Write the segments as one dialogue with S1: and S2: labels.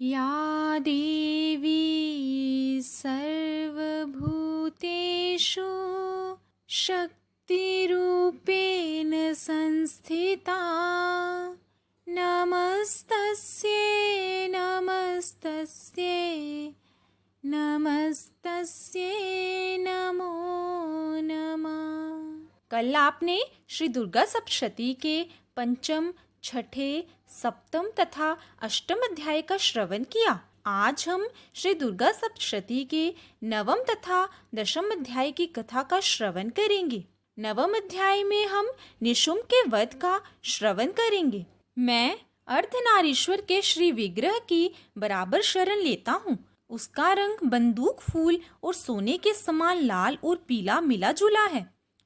S1: या देवी सर्वभूतेषु शक्तिरूपेण संस्थिता नमस्तस्यै नमस्तस्यै नमस्तस्यै नमो नमः। कल आपने श्री दुर्गा सप्तशती के पंचम, छठे, सप्तम तथा अष्टम अध्याय का श्रवण किया। आज हम श्री दुर्गा सप्तशती के नवम तथा दशम अध्याय की कथा का श्रवण करेंगे। नवम अध्याय में हम निशुम्भ के वध का श्रवण करेंगे। मैं अर्धनारीश्वर के श्री विग्रह की बराबर शरण लेता हूँ। उसका रंग बंदूक फूल और सोने के समान लाल और पीला मिला जुला है।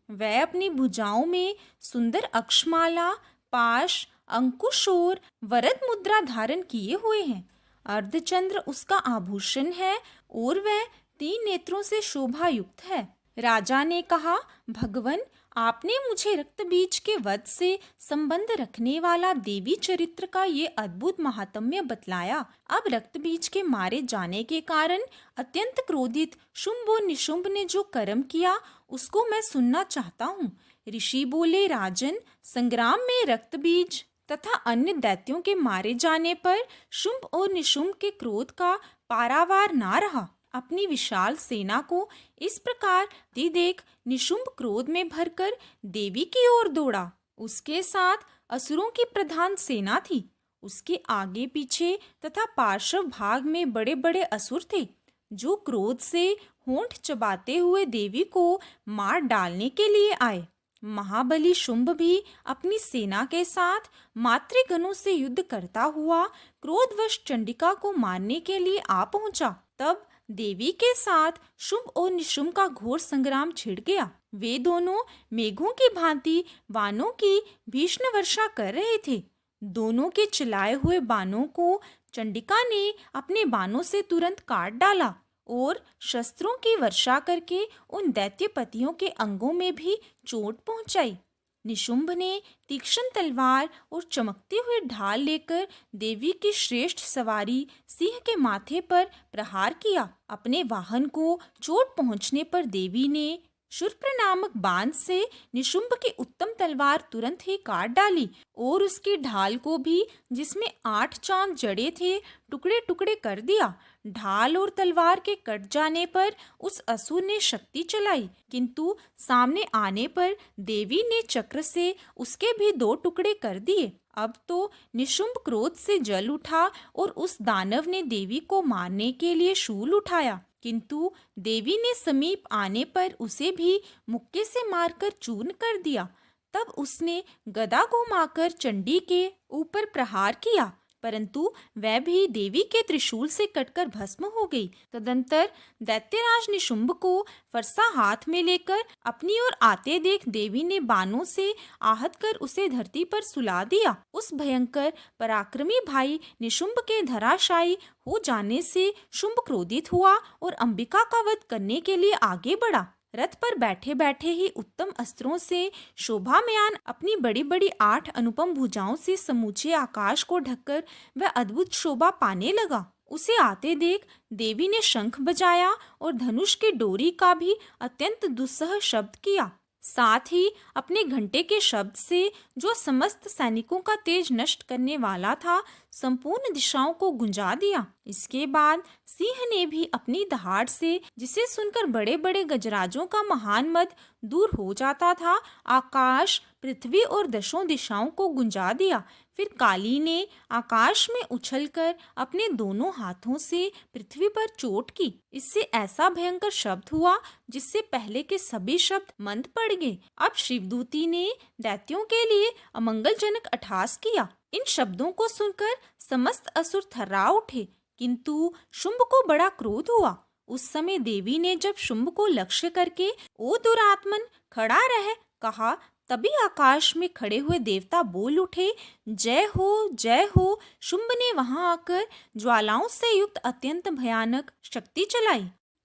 S1: वह अपनी भुजाओं में सुंदर अक्षमाला, पाश, अंकुश और वरद मुद्रा धारण किए हुए हैं। अर्धचंद्र उसका आभूषण है और वह 3 नेत्रों से शोभा युक्त है। राजा ने कहा, भगवन, आपने मुझे रक्त बीज के वध से संबंध रखने वाला देवी चरित्र का ये अद्भुत महात्म्य बतलाया। अब रक्त बीज के मारे जाने के कारण अत्यंत क्रोधित शुंभ और निशुंभ ने जो कर्म किया उसको मैं सुनना चाहता हूँ। ऋषि बोले, राजन, संग्राम में रक्त बीज तथा अन्य दैत्यों के मारे जाने पर शुंभ और निशुंभ के क्रोध का पारावार ना रहा। अपनी विशाल सेना को इस प्रकार देख निशुंभ क्रोध में भरकर देवी की ओर दौड़ा। उसके साथ असुरों की प्रधान सेना थी। उसके आगे पीछे तथा पार्श्व भाग में बड़े बड़े असुर थे, जो क्रोध से होंठ चबाते हुए देवी को मार डालने के लिए आए। महाबली शुंभ भी अपनी सेना के साथ मातृगणों से युद्ध करता हुआ क्रोधवश चंडिका को मारने के लिए आ पहुंचा। तब देवी के साथ शुंभ और निशुंभ का घोर संग्राम छिड़ गया। वे दोनों मेघों की भांति बाणों की भीषण वर्षा कर रहे थे। दोनों के चलाए हुए बाणों को चंडिका ने अपने बाणों से तुरंत काट डाला और शस्त्रों की वर्षा करके उन दैत्यपतियों के अंगों में भी चोट पहुंचाई। निशुंभ ने तीक्ष्ण तलवार और चमकती हुई ढाल लेकर देवी की श्रेष्ठ सवारी सिंह के माथे पर प्रहार किया। अपने वाहन को चोट पहुंचने पर देवी ने शूर्प नामक बाण से निशुंभ की उत्तम तलवार तुरंत ही काट डाली और उसकी ढाल को भी, जिसमें 8 चांद जड़े थे, टुकड़े टुकड़े कर दिया। ढाल और तलवार के कट जाने पर उस असुर ने शक्ति चलाई, किंतु सामने आने पर देवी ने चक्र से उसके भी 2 टुकड़े कर दिए। अब तो निशुंभ क्रोध से जल उठा और उस दानव ने देवी को मारने के लिए शूल उठाया, किंतु देवी ने समीप आने पर उसे भी मुक्के से मारकर चूर्ण कर दिया। तब उसने गदा घुमाकर चंडी के ऊपर प्रहार किया, परंतु वह भी देवी के त्रिशूल से कटकर भस्म हो गई। तदंतर दैत्यराज निशुंभ को फरसा हाथ में लेकर अपनी ओर आते देख देवी ने बाणों से आहत कर उसे धरती पर सुला दिया। उस भयंकर पराक्रमी भाई निशुंभ के धराशायी हो जाने से शुंभ क्रोधित हुआ और अंबिका का वध करने के लिए आगे बढ़ा। रथ पर बैठे बैठे ही उत्तम अस्त्रों से शोभामयान अपनी बड़ी बड़ी 8 अनुपम भुजाओं से समूचे आकाश को ढककर वह अद्भुत शोभा पाने लगा। उसे आते देख देवी ने शंख बजाया और धनुष की डोरी का भी अत्यंत दुस्सह शब्द किया। साथ ही अपने घंटे के शब्द से, जो समस्त सैनिकों का तेज नष्ट करने वाला था, संपूर्ण दिशाओं को गुंजा दिया। इसके बाद सिंह ने भी अपनी दहाड़ से, जिसे सुनकर बड़े बड़े गजराजों का महान मद दूर हो जाता था, आकाश, पृथ्वी और 10 दिशाओं को गुंजा दिया। फिर काली ने आकाश में उछलकर अपने दोनों हाथों से पृथ्वी पर चोट की। इससे ऐसा भयंकर शब्द हुआ जिससे पहले के सभी शब्द मंद पड़ गए। अब शिवदूती ने दैत्यों के लिए अमंगलजनक अट्टहास किया। इन शब्दों को सुनकर समस्त असुर थर्रा उठे, किंतु शुंभ को बड़ा क्रोध हुआ। उस समय देवी ने जब शुंभ को लक्ष्य करके, ओ दुरात्मन, खड़ा रह, कहा, तभी आकाश में खड़े हुए देवता बोल उठे, जय हो, जय हो। शुंभ ने वहां आकर ज्वालाओं से युक्त अत्यंत भयानक शक्ति चलाई।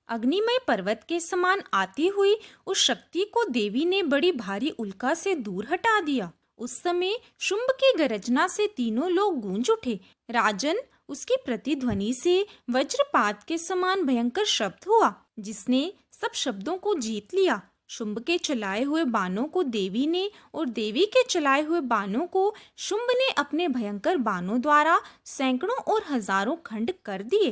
S1: अग्निमय पर्वत के समान आती हुई उस शक्ति को देवी ने बड़ी भारी उल्का से दूर हटा दिया। उस समय शुंभ की गर्जना से तीनों लोग गूंज उठे। राजन, उसकी प्रतिध्वनि से वज्रपात के समान भयंकर शब्द हुआ, जिसने सब शब्दों को जीत लिया। शुंभ के चलाए हुए बाणों को देवी ने और देवी के चलाए हुए बाणों को शुंभ ने अपने भयंकर बाणों द्वारा सैकड़ों और हजारों खंड कर दिए।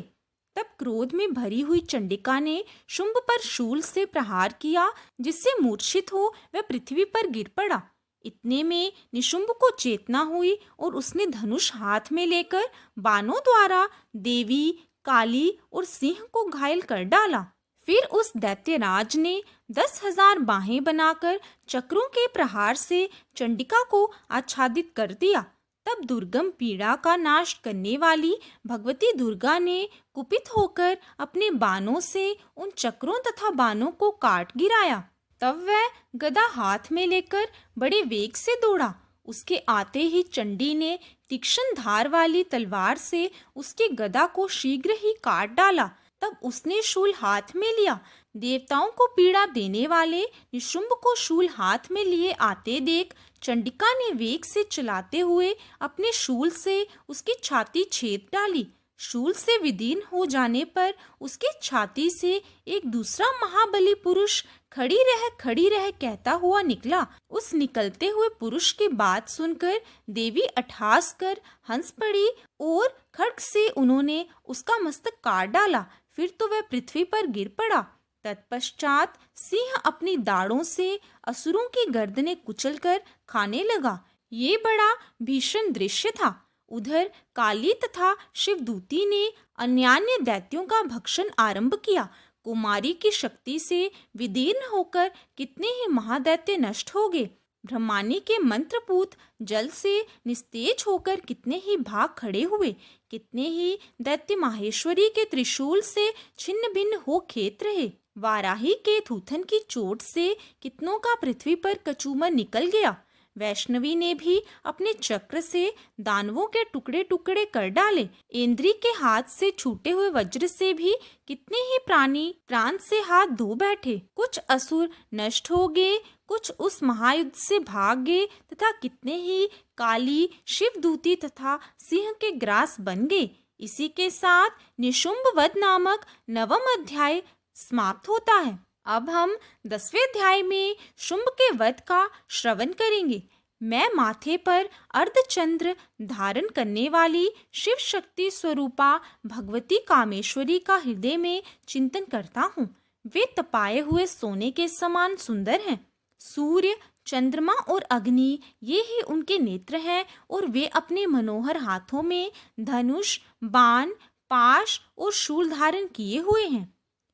S1: तब क्रोध में भरी हुई चंडिका ने शुंभ पर शूल से प्रहार किया, जिससे मूर्छित हो वह पृथ्वी पर गिर पड़ा। इतने में निशुंभ को चेतना हुई और उसने धनुष हाथ में लेकर बाणों द्वारा देवी, काली और सिंह को घायल कर डाला। फिर उस दैत्यराज ने 10,000 बाहें बनाकर चक्रों के प्रहार से चंडिका को आच्छादित कर दिया। तब दुर्गम पीड़ा का नाश करने वाली भगवती दुर्गा ने कुपित होकर अपने बाणों से उन चक्रों तथा बाणों को काट गिराया। तब वह गदा हाथ में लेकर बड़े वेग से दौड़ा। उसके आते ही चंडी ने तीक्ष्ण धार वाली तलवार से उसके गदा को शीघ्र ही काट डाला। तब उसने शूल हाथ में लिया। देवताओं को पीड़ा देने वाले निशुंभ को शूल हाथ में लिए आते देख चंडिका ने वेग से चलाते हुए अपने शूल से उसकी छाती छेद डाली। शूल से विदीर्ण हो जाने पर उसकी छाती से एक दूसरा महाबली पुरुष खड़ी रह कहता हुआ निकला। उस निकलते हुए पुरुष की बात सुनकर देवी अट्टहास कर हंस पड़ी और खड्ग से उन्होंने उसका मस्तक काट डाला। फिर तो वह पृथ्वी पर गिर पड़ा। तत्पश्चात सिंह अपनी दाढ़ों से असुरों की गर्दनें कुचलकर खाने लगा। ये बड़ा भीषण दृश्य था। उधर काली तथा शिवदूती ने अन्यान्य दैत्यों का भक्षण आरंभ किया। कुमारी की शक्ति से विदीर्ण होकर कितने ही महादैत्य नष्ट हो गए। ब्रह्मानी के मंत्रपूत जल से निस्तेज होकर कितने ही भाग खड़े हुए। कितने ही दैत्य माहेश्वरी के त्रिशूल से छिन्न भिन्न हो खेत रहे। वाराही के थूथन की चोट से कितनों का पृथ्वी पर कचूमर निकल गया। वैष्णवी ने भी अपने चक्र से दानवों के टुकड़े टुकड़े कर डाले। इंद्री के हाथ से छूटे हुए वज्र से भी कितने ही प्राणी प्राण से हाथ धो बैठे। कुछ असुर नष्ट हो गए, कुछ उस महायुद्ध से भाग गए तथा कितने ही काली, शिवदूती तथा सिंह के ग्रास बन गए। इसी के साथ निशुंभ वध नामक 9वां अध्याय समाप्त होता है। अब हम 10वें अध्याय में शुंभ के वध का श्रवण करेंगे। मैं माथे पर अर्धचंद्र धारण करने वाली शिव शक्ति स्वरूपा भगवती कामेश्वरी का हृदय में चिंतन करता हूँ। वे तपाए हुए सोने के समान सुंदर हैं। सूर्य, चंद्रमा और अग्नि ये ही उनके नेत्र हैं और वे अपने मनोहर हाथों में धनुष, बाण, पाश और शूल धारण किए हुए हैं।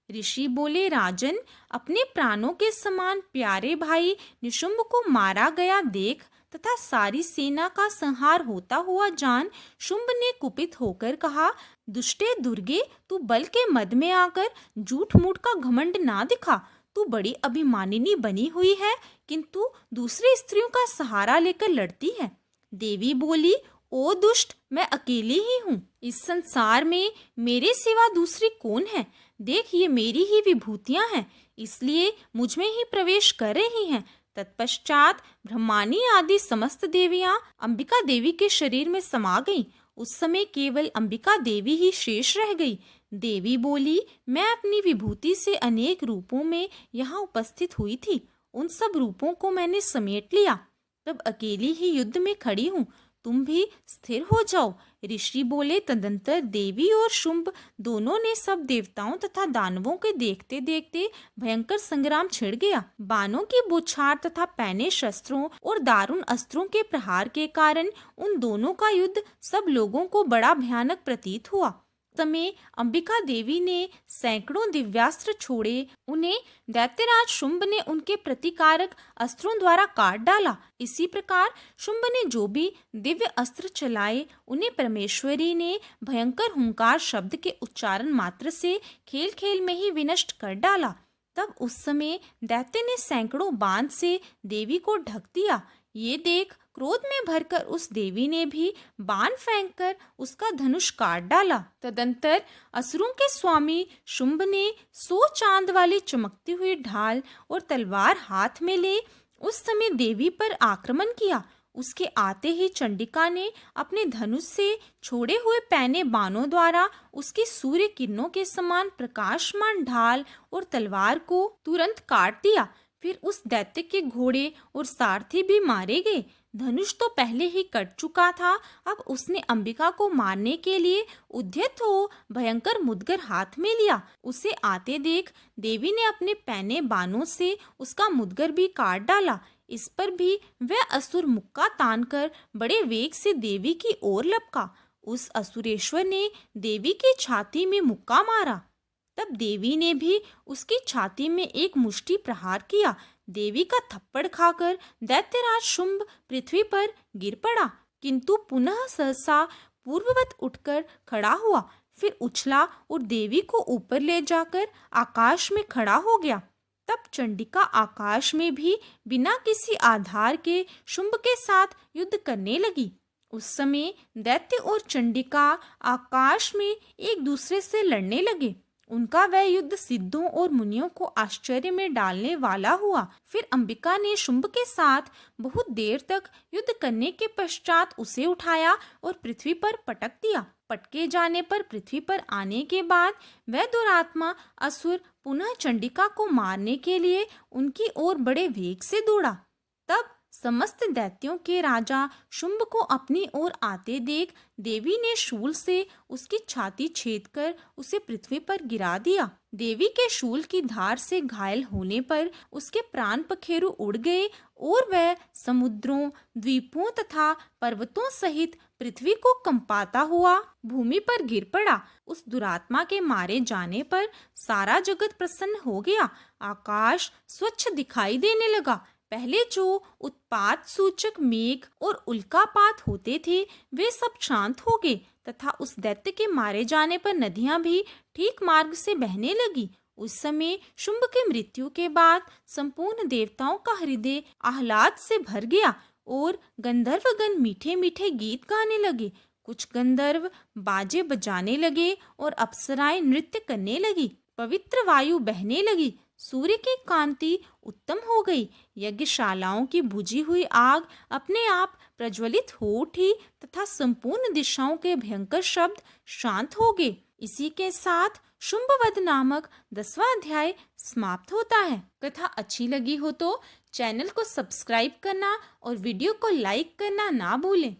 S1: ऋषि बोले, राजन, अपने प्राणों के समान प्यारे भाई निशुंभ को मारा गया देख तथा सारी सेना का संहार होता हुआ जान शुंभ ने कुपित होकर कहा, दुष्टे दुर्गे, तू बल के मद में आकर झूठ मूठ का घमंड ना दिखा। तू बड़ी अभिमानिनी बनी हुई है, किंतु दूसरी स्त्रियों का सहारा लेकर लड़ती है। देवी बोली, ओ दुष्ट, मैं अकेली ही हूँ। इस संसार में मेरे सिवा दूसरी कौन है? देख, ये मेरी ही विभूतियां हैं, इसलिए मुझ में ही प्रवेश कर रही हैं। तत्पश्चात ब्रह्मानी आदि समस्त देवियां अंबिका देवी के शरीर में समा गईं। उस समय केवल अंबिका देवी ही शेष रह गई। देवी बोली, मैं अपनी विभूति से अनेक रूपों में यहाँ उपस्थित हुई थी। उन सब रूपों को मैंने समेट लिया। तब अकेली ही युद्ध में खड़ी हूँ। तुम भी स्थिर हो जाओ। ऋषि बोले, तदंतर देवी और शुंभ दोनों ने सब देवताओं तथा दानवों के देखते देखते भयंकर संग्राम छिड़ गया। बाणों की बौछार तथा पैने शस्त्रों और दारुण अस्त्रों के प्रहार के कारण उन दोनों का युद्ध सब लोगों को बड़ा भयानक प्रतीत हुआ। समय अंबिका देवी ने सैकड़ों दिव्यास्त्र छोड़े। उन्हें दैत्यराज शुंभ ने उनके प्रतिकारक अस्त्रों द्वारा काट डाला। इसी प्रकार शुंभ ने जो भी दिव्य अस्त्र चलाए, उन्हें परमेश्वरी ने भयंकर हुंकार शब्द के उच्चारण मात्र से खेल खेल में ही विनष्ट कर डाला। तब उस समय दैत्य ने सैकड़ों बाण से देवी को ढक दिया। ये देख क्रोध में भरकर उस देवी ने भी बाण फेंककर उसका धनुष काट डाला। तदंतर असुरों के स्वामी शुंभ ने 100 चांद वाली चमकती हुई ढाल और तलवार हाथ में ले उस समय देवी पर आक्रमण किया। उसके आते ही चंडिका ने अपने धनुष से छोड़े हुए पैने बाणों द्वारा उसकी सूर्य किरणों के समान प्रकाशमान ढाल और तलवार को तुरंत काट दिया। फिर उस दैत्य के घोड़े और सारथी भी मारे गए। धनुष तो पहले ही कट चुका था, अब उसने अंबिका को मारने के लिए उद्यत हो भयंकर मुदगर हाथ में लिया। उसे आते देख देवी ने अपने पैने बाणों से उसका मुदगर भी काट डाला। इस पर भी वह असुर मुक्का तानकर बड़े वेग से देवी की ओर लपका। उस असुरेश्वर ने देवी की छाती में मुक्का मारा। तब देवी ने भी उसकी छाती में एक मुष्टि प्रहार किया। देवी का थप्पड़ खाकर दैत्यराज शुंभ पृथ्वी पर गिर पड़ा, किंतु पुनः सहसा पूर्ववत उठकर खड़ा हुआ। फिर उछला और देवी को ऊपर ले जाकर आकाश में खड़ा हो गया। तब चंडिका आकाश में भी बिना किसी आधार के शुंभ के साथ युद्ध करने लगी। उस समय दैत्य और चंडिका आकाश में एक दूसरे से लड़ने लगे। उनका वह युद्ध सिद्धों और मुनियों को आश्चर्य में डालने वाला हुआ। फिर अंबिका ने शुंभ के साथ बहुत देर तक युद्ध करने के पश्चात उसे उठाया और पृथ्वी पर पटक दिया। पटके जाने पर पृथ्वी पर आने के बाद वह दुरात्मा असुर पुनः चंडिका को मारने के लिए उनकी ओर बड़े वेग से दौड़ा। तब समस्त दैत्यों के राजा शुंभ को अपनी ओर आते देख देवी ने शूल से उसकी छाती छेदकर उसे पृथ्वी पर गिरा दिया। देवी के शूल की धार से घायल होने पर उसके प्राण पखेरु उड़ गए और वह समुद्रों, द्वीपों तथा पर्वतों सहित पृथ्वी को कंपाता हुआ भूमि पर गिर पड़ा। उस दुरात्मा के मारे जाने पर सारा जगत प्रसन्न हो गया। आकाश स्वच्छ दिखाई देने लगा। पहले जो उत्पात सूचक मेघ और उल्कापात होते थे वे सब शांत हो गए तथा उस दैत्य के मारे जाने पर नदियां भी ठीक मार्ग से बहने लगी। उस समय शुंभ के मृत्यु के बाद संपूर्ण देवताओं का हृदय आह्लाद से भर गया और गंधर्वगण मीठे मीठे गीत गाने लगे। कुछ गंधर्व बाजे बजाने लगे और अप्सराएं नृत्य करने लगी। पवित्र वायु बहने लगी। सूर्य की कांति उत्तम हो गई। यज्ञशालाओं की बुझी हुई आग अपने आप प्रज्वलित हो उठी तथा संपूर्ण दिशाओं के भयंकर शब्द शांत हो गए। इसी के साथ शुंभवध नामक 10वां अध्याय समाप्त होता है। कथा अच्छी लगी हो तो चैनल को सब्सक्राइब करना और वीडियो को लाइक करना ना भूलें।